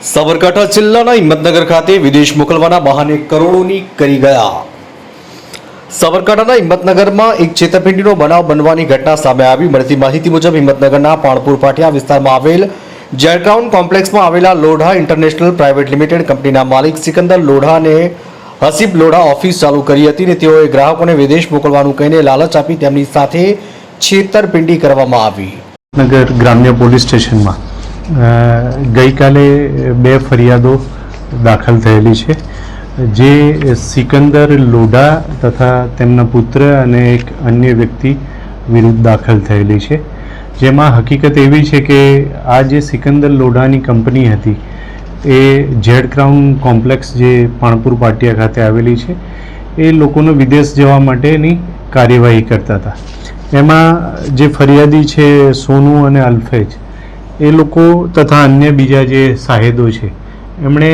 સાબરકાંઠા જિલ્લાના હિંમતનગર ખાતે વિદેશ મોકલવાના બહાને કરોડોની કરી ગયા। સાબરકાંઠાના હિંમતનગરમાં એક છેતરપિંડીનો બનાવ બનવાની ઘટના સામે આવી। મળતી માહિતી મુજબ હિંમતનગરના પાણપુર પાટિયા વિસ્તારમાં આવેલ જેડક્રાઉન કોમ્પ્લેક્સમાં આવેલા લોઢા ઇન્ટરનેશનલ પ્રાઇવેટ લિમિટેડ કંપનીના માલિક સિકંદર લોઢાને હસીબ લોઢા ઓફિસ ચાલુ કરી હતી ને તેઓએ ગ્રાહકોને વિદેશ મોકલવાનું કહીને લાલચ આપી તેમની સાથે છેતરપિંડી કરવામાં આવી। નગર ગ્રામ્ય પોલીસ સ્ટેશનમાં ગઈકાલે બે ફરિયાદો દાખલ થયેલી છે, જે સિકંદર લોઢા તથા તેમના પુત્ર અને એક અન્ય વ્યક્તિ વિરુદ્ધ દાખલ થયેલી છે। જેમાં હકીકત એવી છે કે આ જે સિકંદર લોઢાની કંપની હતી એ જેડક્રાઉન કોમ્પ્લેક્સ જે પાણપુર પાટિયા ખાતે આવેલી છે એ લોકોને વિદેશ જવા માટેની કાર્યવાહી કરતા હતા। એમાં જે ફરિયાદી છે સોનુ અને અલ્ફેજ એ લોકો તથા અન્ય બીજા જે સાહેદો છે એમણે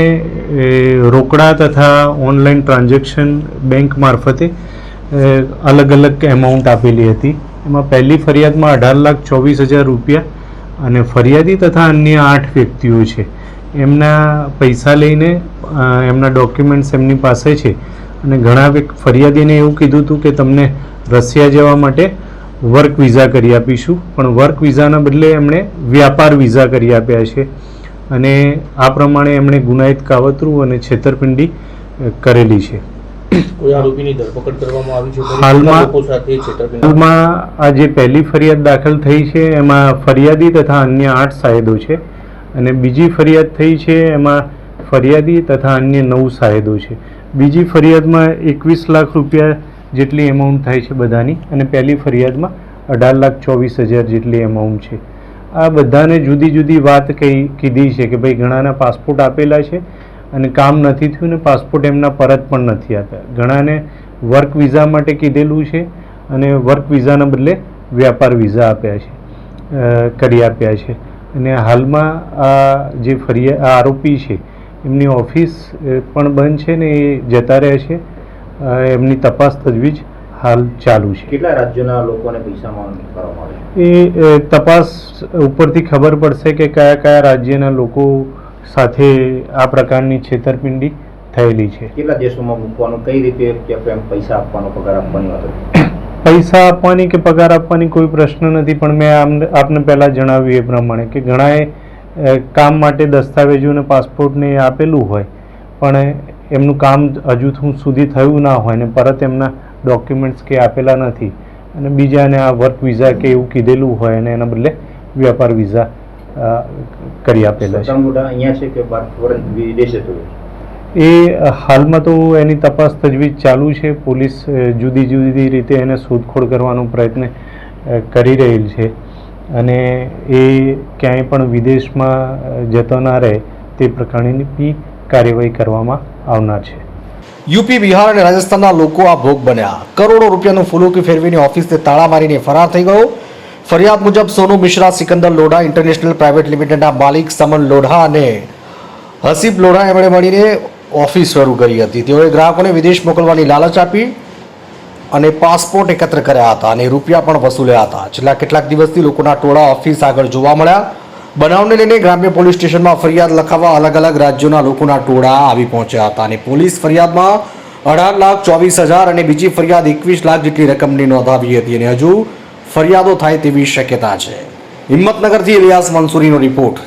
રોકડા તથા ઓનલાઈન ટ્રાન્ઝેક્શન બેંક મારફતે અલગ અલગ એમાઉન્ટ આપેલી હતી। એમાં પહેલી ફરિયાદમાં 18,24,000 રૂપિયા અને ફરિયાદી તથા અન્ય 8 વ્યક્તિઓ છે એમના પૈસા લઈને એમના ડોક્યુમેન્ટ્સ એમની પાસે છે અને ઘણા ફરિયાદીને એવું કીધું હતું કે તમને રશિયા જવા માટે વર્ક વિઝા કરી આપીશું, પણ વર્ક વિઝાના બદલે એમણે વ્યાપાર વિઝા કરી આપ્યા છે અને આ પ્રમાણે એમણે ગુનાહિત કાવતરું અને છેતરપિંડી કરેલી છે। કોઈ આરોપીની ધરપકડ કરવામાં આવી છે? હાલમાં આ જે પહેલી ફરિયાદ દાખલ થઈ છે એમાં ફરિયાદી તથા અન્ય 8 સાહેદો છે અને બીજી ફરિયાદ થઈ છે એમાં ફરિયાદી તથા અન્ય 9 સાહેદો છે। બીજી ફરિયાદમાં 21 લાખ રૂપિયા જેટલી એમાઉન્ટ થાય છે બધાની અને પહેલી ફરિયાદમાં 18,24,000 જેટલી એમાઉન્ટ છે। આ બધાને જુદી જુદી વાત કીધી છે કે ભાઈ ઘણાના પાસપોર્ટ આપેલા છે અને કામ નથી થયું ને પાસપોર્ટ એમના પરત પણ નથી આપ્યા। ઘણાને વર્ક વિઝા માટે કીધેલું છે અને વર્ક વિઝાના બદલે વ્યાપાર વિઝા આપ્યા છે કરી આપ્યા છે અને હાલમાં આ જે આરોપી છે એમની ઓફિસ પણ બંધ છે ને એ જતા રહે છે। એમની તપાસ તજવીજ હાલ ચાલુ છે। કેટલા રાજ્યોના લોકોને પૈસા કરવામાં આવે છે એ તપાસ ઉપરથી ખબર પડશે કે કયા કયા રાજ્યના લોકો સાથે આ પ્રકારની છેતરપિંડી થયેલી છે। કેટલા દેશોમાં મૂકવાનું, કઈ રીતે પૈસા આપવાનો, પગાર આપવાની વાત? પૈસા આપવાની કે પગાર આપવાની કોઈ પ્રશ્ન નથી, પણ મેં આપને પહેલાં જણાવ્યું એ પ્રમાણે કે ઘણાએ કામ માટે દસ્તાવેજો અને પાસપોર્ટને આપેલું હોય પણ એમનું કામ હજુ સુધી થયું ના હોય ને પરત એમના ડોક્યુમેન્ટ્સ કે આપેલા નથી અને બીજાને આ વર્ક વિઝા કે એવું કીધેલું હોય અને એના બદલે વ્યાપાર વિઝા કરી આપેલા છે। અહીંયા છે કે વિદેશે તો એ હાલમાં તો એની તપાસ તજવીજ ચાલુ છે। પોલીસ જુદી જુદી રીતે એને શોધખોળ કરવાનો પ્રયત્ન કરી રહેલ છે અને એ ક્યાંય પણ વિદેશમાં જતો ના રહે તે પ્રકારની કાર્યવાહી કરવામાં આવનાર છે। યુપી, બિહાર અને રાજસ્થાનના લોકો આ ભોગ બન્યા। કરોડો રૂપિયાનું ફૂલુકી ફેરવીને ઓફિસને તાળા મારીને ફરાર થઈ ગયો। ફરિયાદ મુજબ સોનુ મિશ્રા, સિકંદર લોઢા ઇન્ટરનેશનલ પ્રાઇવેટ લિમિટેડના માલિક સમન લોઢા અને હસીબ લોઢા એમણે મળીને ઓફિસ શરૂ કરી હતી। તેઓએ ગ્રાહકોને વિદેશ મોકલવાની લાલચ આપી અને પાસપોર્ટ એકત્ર કર્યા હતા અને રૂપિયા પણ વસૂલ્યા હતા। છેલ્લા કેટલાક દિવસથી લોકોના ટોળા ઓફિસ આગળ જોવા મળ્યા। બનાવને લઈને ગ્રામ્ય પોલીસ સ્ટેશનમાં ફરિયાદ લખાવવા અલગ અલગ રાજ્યોના લોકોના ટોળા આવી પહોંચ્યા હતા અને પોલીસ ફરિયાદમાં 18,24,000 અને બીજી ફરિયાદ 21 લાખ જેટલી રકમની નોંધાવી હતી અને હજુ ફરિયાદો થાય તેવી શક્યતા છે। હિંમતનગરથી ઇલિયાસ મંસૂરીનો રિપોર્ટ।